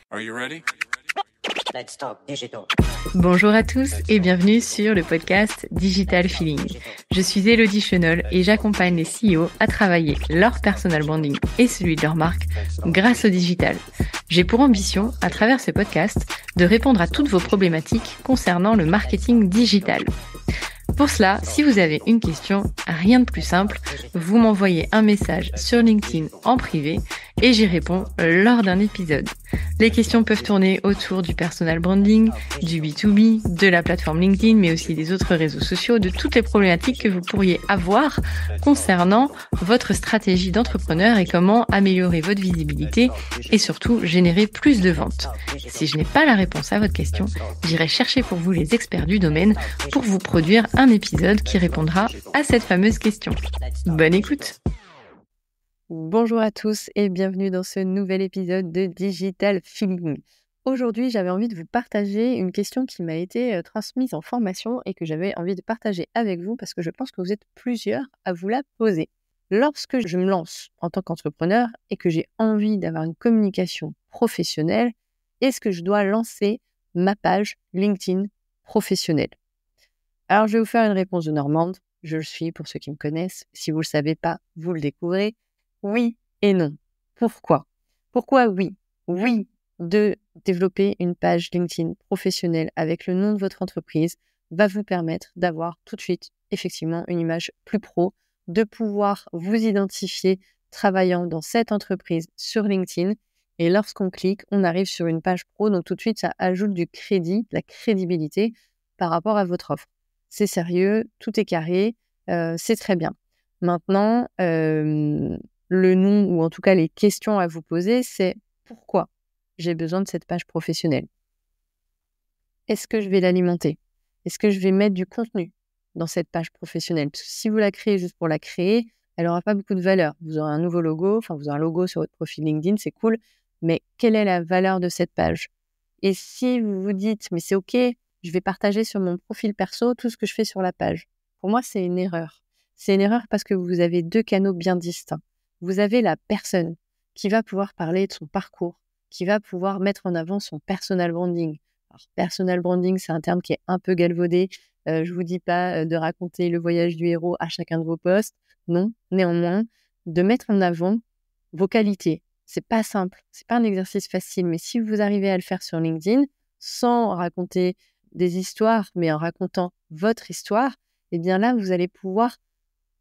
Are you ready? Let's talk digital. Bonjour à tous et bienvenue sur le podcast Digital Feeling. Je suis Elodie Chenol et j'accompagne les CEO à travailler leur personal branding et celui de leur marque grâce au digital. J'ai pour ambition, à travers ce podcast, de répondre à toutes vos problématiques concernant le marketing digital. Pour cela, si vous avez une question, rien de plus simple, vous m'envoyez un message sur LinkedIn en privé et j'y réponds lors d'un épisode. Les questions peuvent tourner autour du personal branding, du B2B, de la plateforme LinkedIn, mais aussi des autres réseaux sociaux, de toutes les problématiques que vous pourriez avoir concernant votre stratégie d'entrepreneur et comment améliorer votre visibilité et surtout générer plus de ventes. Si je n'ai pas la réponse à votre question, j'irai chercher pour vous les experts du domaine pour vous produire un épisode qui répondra à cette fameuse question. Bonne écoute! Bonjour à tous et bienvenue dans ce nouvel épisode de Digital Feeling. Aujourd'hui, j'avais envie de vous partager une question qui m'a été transmise en formation et que j'avais envie de partager avec vous parce que je pense que vous êtes plusieurs à vous la poser. Lorsque je me lance en tant qu'entrepreneur et que j'ai envie d'avoir une communication professionnelle, est-ce que je dois lancer ma page LinkedIn professionnelle? Alors, je vais vous faire une réponse de Normande. Je le suis pour ceux qui me connaissent. Si vous ne le savez pas, vous le découvrez. Oui et non. Pourquoi? Pourquoi oui? Oui, de développer une page LinkedIn professionnelle avec le nom de votre entreprise va vous permettre d'avoir tout de suite, effectivement, une image plus pro, de pouvoir vous identifier travaillant dans cette entreprise sur LinkedIn. Et lorsqu'on clique, on arrive sur une page pro, donc tout de suite, ça ajoute du crédit, de la crédibilité par rapport à votre offre. C'est sérieux, tout est carré, c'est très bien. Maintenant, le nom, ou en tout cas les questions à vous poser, c'est pourquoi j'ai besoin de cette page professionnelle? Est-ce que je vais l'alimenter? Est-ce que je vais mettre du contenu dans cette page professionnelle? Parce que si vous la créez juste pour la créer, elle n'aura pas beaucoup de valeur. Vous aurez un nouveau logo, enfin vous aurez un logo sur votre profil LinkedIn, c'est cool, mais quelle est la valeur de cette page? Et si vous vous dites, mais c'est ok, je vais partager sur mon profil perso tout ce que je fais sur la page. Pour moi, c'est une erreur. C'est une erreur parce que vous avez deux canaux bien distincts. Vous avez la personne qui va pouvoir parler de son parcours, qui va pouvoir mettre en avant son personal branding. Alors, personal branding, c'est un terme qui est un peu galvaudé. Je vous dis pas de raconter le voyage du héros à chacun de vos posts. Non, néanmoins, de mettre en avant vos qualités. C'est pas simple, c'est pas un exercice facile, mais si vous arrivez à le faire sur LinkedIn, sans raconter des histoires, mais en racontant votre histoire, eh bien là, vous allez pouvoir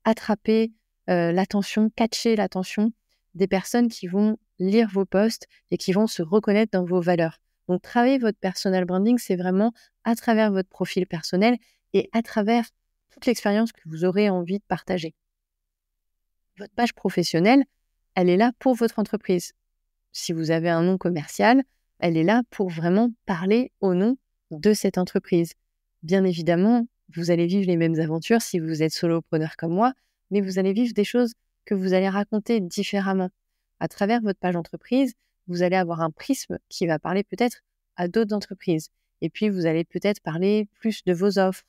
attraper l'attention, catcher l'attention des personnes qui vont lire vos posts et qui vont se reconnaître dans vos valeurs. Donc, travailler votre personal branding, c'est vraiment à travers votre profil personnel et à travers toute l'expérience que vous aurez envie de partager. Votre page professionnelle, elle est là pour votre entreprise. Si vous avez un nom commercial, elle est là pour vraiment parler au nom de cette entreprise. Bien évidemment, vous allez vivre les mêmes aventures si vous êtes solopreneur comme moi, mais vous allez vivre des choses que vous allez raconter différemment. À travers votre page entreprise, vous allez avoir un prisme qui va parler peut-être à d'autres entreprises. Et puis, vous allez peut-être parler plus de vos offres,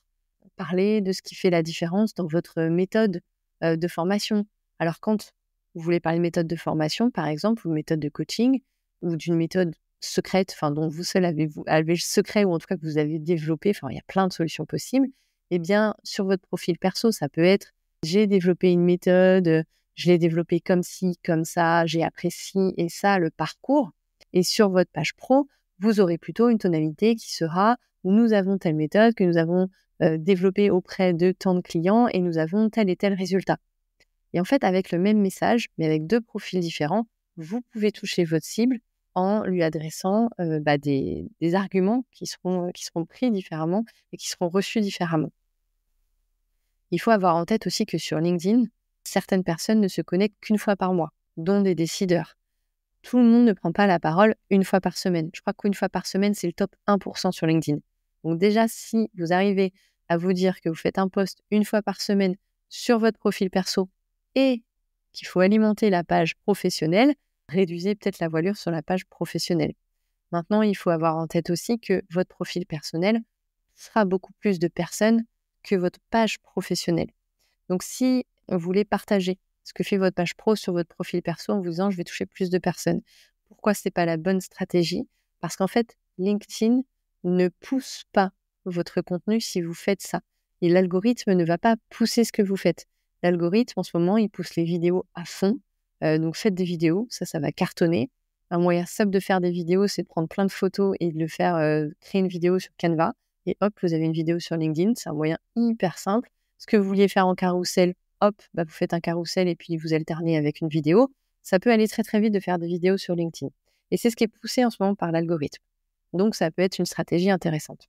parler de ce qui fait la différence dans votre méthode de formation. Alors, quand vous voulez parler de méthode de formation, par exemple, ou méthode de coaching, ou d'une méthode secrète, enfin dont vous seul avez le secret, ou en tout cas que vous avez développé, enfin il y a plein de solutions possibles, eh bien sur votre profil perso, ça peut être j'ai développé une méthode, je l'ai développée comme ci, comme ça, j'ai apprécié et ça, le parcours. Et sur votre page pro, vous aurez plutôt une tonalité qui sera nous avons telle méthode que nous avons développée auprès de tant de clients et nous avons tel et tel résultat. Et en fait, avec le même message, mais avec deux profils différents, vous pouvez toucher votre cible en lui adressant des arguments qui seront pris différemment et qui seront reçus différemment. Il faut avoir en tête aussi que sur LinkedIn, certaines personnes ne se connectent qu'une fois par mois, dont des décideurs. Tout le monde ne prend pas la parole une fois par semaine. Je crois qu'une fois par semaine, c'est le top 1% sur LinkedIn. Donc déjà, si vous arrivez à vous dire que vous faites un post une fois par semaine sur votre profil perso et qu'il faut alimenter la page professionnelle, réduisez peut-être la voilure sur la page professionnelle. Maintenant, il faut avoir en tête aussi que votre profil personnel sera beaucoup plus de personnes que votre page professionnelle. Donc, si vous voulez partager ce que fait votre page pro sur votre profil perso en vous disant « je vais toucher plus de personnes », pourquoi ce n'est pas la bonne stratégie? Parce qu'en fait, LinkedIn ne pousse pas votre contenu si vous faites ça. Et l'algorithme ne va pas pousser ce que vous faites. L'algorithme, en ce moment, il pousse les vidéos à fond. Donc, faites des vidéos, ça va cartonner. Un moyen simple de faire des vidéos, c'est de prendre plein de photos et de le faire créer une vidéo sur Canva. Et hop, vous avez une vidéo sur LinkedIn. C'est un moyen hyper simple. Ce que vous vouliez faire en carrousel, hop, vous faites un carrousel et puis vous alternez avec une vidéo. Ça peut aller très très vite de faire des vidéos sur LinkedIn. Et c'est ce qui est poussé en ce moment par l'algorithme. Donc, ça peut être une stratégie intéressante.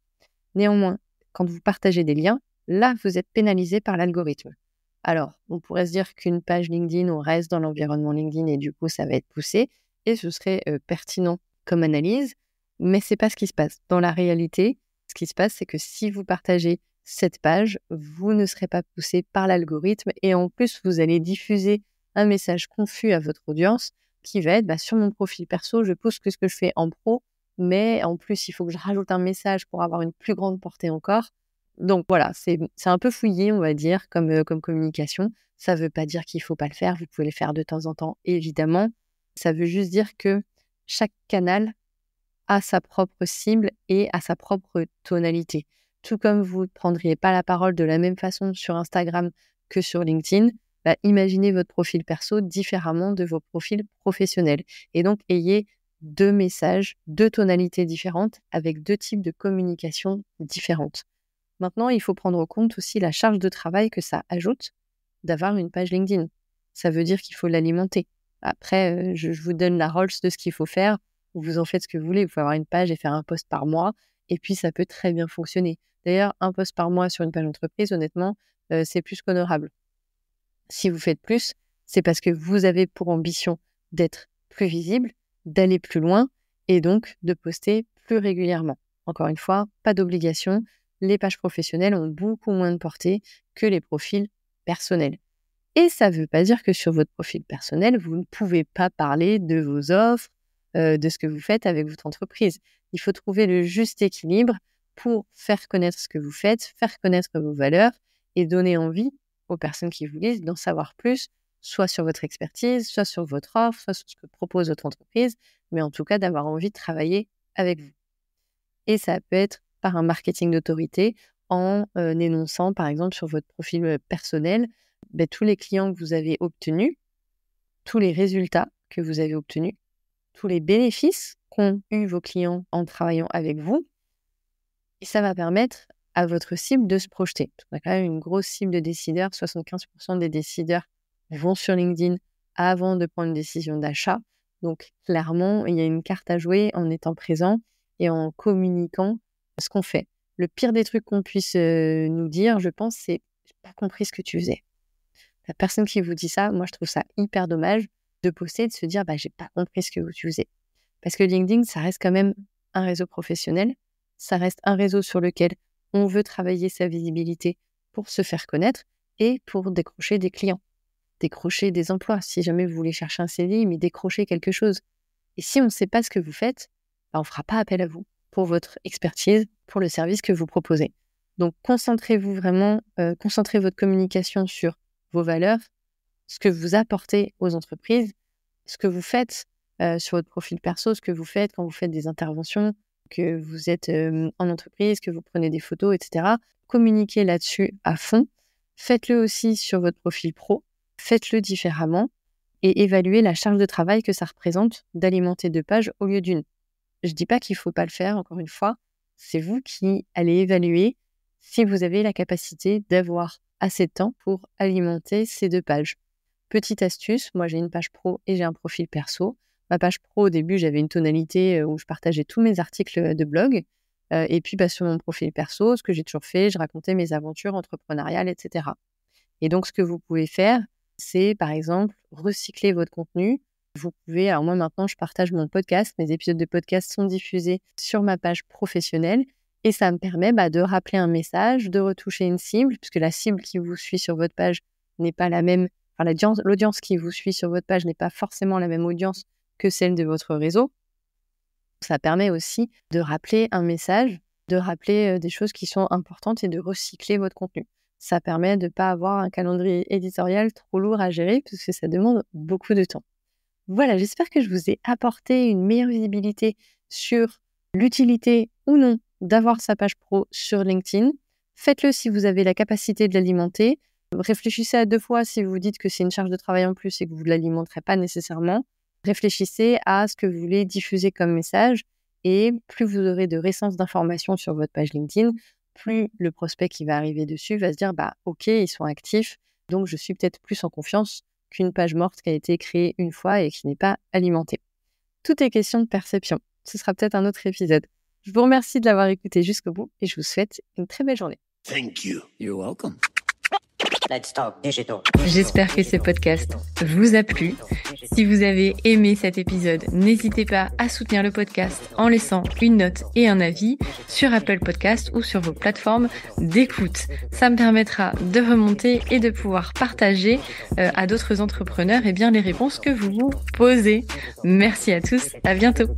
Néanmoins, quand vous partagez des liens, là, vous êtes pénalisé par l'algorithme. Alors, on pourrait se dire qu'une page LinkedIn, on reste dans l'environnement LinkedIn et du coup, ça va être poussé et ce serait pertinent comme analyse, mais c'est pas ce qui se passe. Dans la réalité, ce qui se passe, c'est que si vous partagez cette page, vous ne serez pas poussé par l'algorithme et en plus, vous allez diffuser un message confus à votre audience qui va être sur mon profil perso, je poste que ce que je fais en pro, mais en plus, il faut que je rajoute un message pour avoir une plus grande portée encore. Donc voilà, c'est un peu fouillé, on va dire, comme communication. Ça ne veut pas dire qu'il ne faut pas le faire, vous pouvez le faire de temps en temps, évidemment. Ça veut juste dire que chaque canal a sa propre cible et a sa propre tonalité. Tout comme vous ne prendriez pas la parole de la même façon sur Instagram que sur LinkedIn, imaginez votre profil perso différemment de vos profils professionnels. Et donc, ayez 2 messages, 2 tonalités différentes avec 2 types de communication différentes. Maintenant, il faut prendre en compte aussi la charge de travail que ça ajoute d'avoir une page LinkedIn. Ça veut dire qu'il faut l'alimenter. Après, je vous donne la Rolls de ce qu'il faut faire. Vous en faites ce que vous voulez. Vous pouvez avoir une page et faire un post par mois. Et puis, ça peut très bien fonctionner. D'ailleurs, un post par mois sur une page entreprise, honnêtement, c'est plus qu'honorable. Si vous faites plus, c'est parce que vous avez pour ambition d'être plus visible, d'aller plus loin et donc de poster plus régulièrement. Encore une fois, pas d'obligation. Les pages professionnelles ont beaucoup moins de portée que les profils personnels. Et ça ne veut pas dire que sur votre profil personnel, vous ne pouvez pas parler de vos offres, de ce que vous faites avec votre entreprise. Il faut trouver le juste équilibre pour faire connaître ce que vous faites, faire connaître vos valeurs et donner envie aux personnes qui vous lisent d'en savoir plus, soit sur votre expertise, soit sur votre offre, soit sur ce que propose votre entreprise, mais en tout cas d'avoir envie de travailler avec vous. Et ça peut être par un marketing d'autorité en énonçant, par exemple, sur votre profil personnel, tous les clients que vous avez obtenus, tous les résultats que vous avez obtenus, tous les bénéfices qu'ont eu vos clients en travaillant avec vous. Et ça va permettre à votre cible de se projeter. On a quand même une grosse cible de décideurs. 75% des décideurs vont sur LinkedIn avant de prendre une décision d'achat. Donc, clairement, il y a une carte à jouer en étant présent et en communiquant ce qu'on fait. Le pire des trucs qu'on puisse nous dire, je pense, c'est « j'ai pas compris ce que tu faisais ». La personne qui vous dit ça, moi, je trouve ça hyper dommage de poster et de se dire « j'ai pas compris ce que tu faisais ». Parce que LinkedIn, ça reste quand même un réseau professionnel. Ça reste un réseau sur lequel on veut travailler sa visibilité pour se faire connaître et pour décrocher des clients, décrocher des emplois. Si jamais vous voulez chercher un CDI, mais décrocher quelque chose. Et si on ne sait pas ce que vous faites, on ne fera pas appel à vous pour votre expertise, pour le service que vous proposez. Donc, concentrez-vous vraiment, concentrez votre communication sur vos valeurs, ce que vous apportez aux entreprises, ce que vous faites sur votre profil perso, ce que vous faites quand vous faites des interventions, que vous êtes en entreprise, que vous prenez des photos, etc. Communiquez là-dessus à fond. Faites-le aussi sur votre profil pro. Faites-le différemment et évaluez la charge de travail que ça représente d'alimenter 2 pages au lieu d'une. Je ne dis pas qu'il ne faut pas le faire, encore une fois. C'est vous qui allez évaluer si vous avez la capacité d'avoir assez de temps pour alimenter ces 2 pages. Petite astuce, moi j'ai une page pro et j'ai un profil perso. Ma page pro, au début, j'avais une tonalité où je partageais tous mes articles de blog. Et puis, sur mon profil perso, ce que j'ai toujours fait, je racontais mes aventures entrepreneuriales, etc. Et donc, ce que vous pouvez faire, c'est, par exemple, recycler votre contenu. Vous pouvez, alors moi, maintenant, je partage mon podcast. Mes épisodes de podcast sont diffusés sur ma page professionnelle. Et ça me permet de rappeler un message, de retoucher une cible, puisque la cible qui vous suit sur votre page n'est pas la même. Enfin, l'audience qui vous suit sur votre page n'est pas forcément la même audience que celle de votre réseau. Ça permet aussi de rappeler un message, de rappeler des choses qui sont importantes et de recycler votre contenu. Ça permet de ne pas avoir un calendrier éditorial trop lourd à gérer parce que ça demande beaucoup de temps. Voilà, j'espère que je vous ai apporté une meilleure visibilité sur l'utilité ou non d'avoir sa page pro sur LinkedIn. Faites-le si vous avez la capacité de l'alimenter. Réfléchissez à 2 fois si vous vous dites que c'est une charge de travail en plus et que vous ne l'alimenterez pas nécessairement. Réfléchissez à ce que vous voulez diffuser comme message et plus vous aurez de récence d'informations sur votre page LinkedIn, plus le prospect qui va arriver dessus va se dire « Ok, ils sont actifs, donc je suis peut-être plus en confiance qu'une page morte qui a été créée une fois et qui n'est pas alimentée. » Tout est question de perception. Ce sera peut-être un autre épisode. Je vous remercie de l'avoir écouté jusqu'au bout et je vous souhaite une très belle journée. Thank you. You're welcome. Let's talk digital. J'espère que ce podcast vous a plu. Si vous avez aimé cet épisode, n'hésitez pas à soutenir le podcast en laissant une note et un avis sur Apple Podcast ou sur vos plateformes d'écoute. Ça me permettra de remonter et de pouvoir partager à d'autres entrepreneurs les réponses que vous vous posez. Merci à tous, à bientôt.